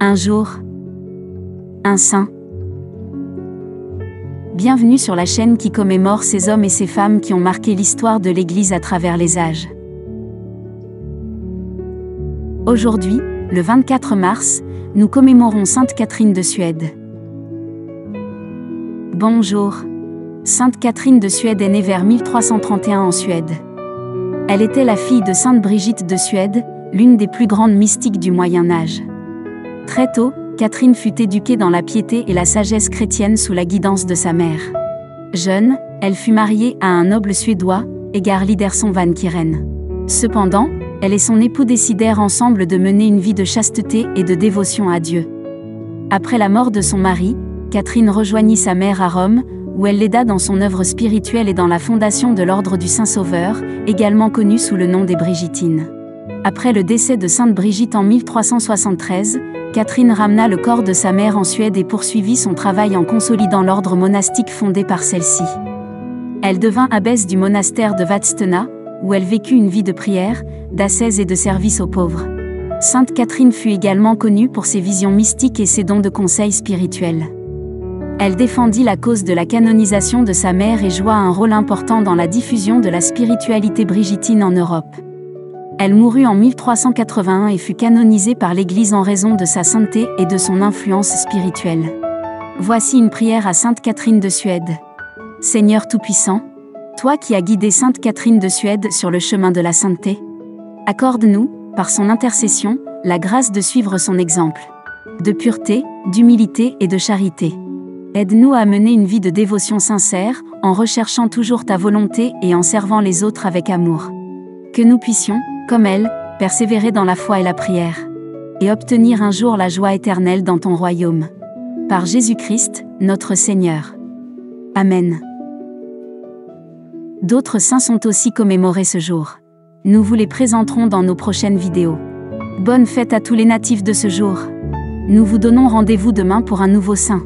Un jour, un saint. Bienvenue sur la chaîne qui commémore ces hommes et ces femmes qui ont marqué l'histoire de l'Église à travers les âges. Aujourd'hui, le 24 mars, nous commémorons Sainte Catherine de Suède. Bonjour. Sainte Catherine de Suède est née vers 1331 en Suède. Elle était la fille de Sainte Brigitte de Suède, l'une des plus grandes mystiques du Moyen-Âge. Très tôt, Catherine fut éduquée dans la piété et la sagesse chrétienne sous la guidance de sa mère. Jeune, elle fut mariée à un noble suédois, Edgar Lydersson van Kieren. Cependant, elle et son époux décidèrent ensemble de mener une vie de chasteté et de dévotion à Dieu. Après la mort de son mari, Catherine rejoignit sa mère à Rome, où elle l'aida dans son œuvre spirituelle et dans la fondation de l'ordre du Saint-Sauveur, également connu sous le nom des Brigittines. Après le décès de Sainte Brigitte en 1373, Catherine ramena le corps de sa mère en Suède et poursuivit son travail en consolidant l'ordre monastique fondé par celle-ci. Elle devint abbesse du monastère de Vadstena, où elle vécut une vie de prière, d'ascèse et de service aux pauvres. Sainte Catherine fut également connue pour ses visions mystiques et ses dons de conseil spirituels. Elle défendit la cause de la canonisation de sa mère et joua un rôle important dans la diffusion de la spiritualité brigittine en Europe. Elle mourut en 1381 et fut canonisée par l'Église en raison de sa sainteté et de son influence spirituelle. Voici une prière à Sainte Catherine de Suède. Seigneur Tout-Puissant, toi qui as guidé Sainte Catherine de Suède sur le chemin de la sainteté, accorde-nous, par son intercession, la grâce de suivre son exemple, de pureté, d'humilité et de charité. Aide-nous à mener une vie de dévotion sincère, en recherchant toujours ta volonté et en servant les autres avec amour. Que nous puissions, comme elle, persévérer dans la foi et la prière, et obtenir un jour la joie éternelle dans ton royaume. Par Jésus-Christ, notre Seigneur. Amen. D'autres saints sont aussi commémorés ce jour. Nous vous les présenterons dans nos prochaines vidéos. Bonne fête à tous les natifs de ce jour. Nous vous donnons rendez-vous demain pour un nouveau saint.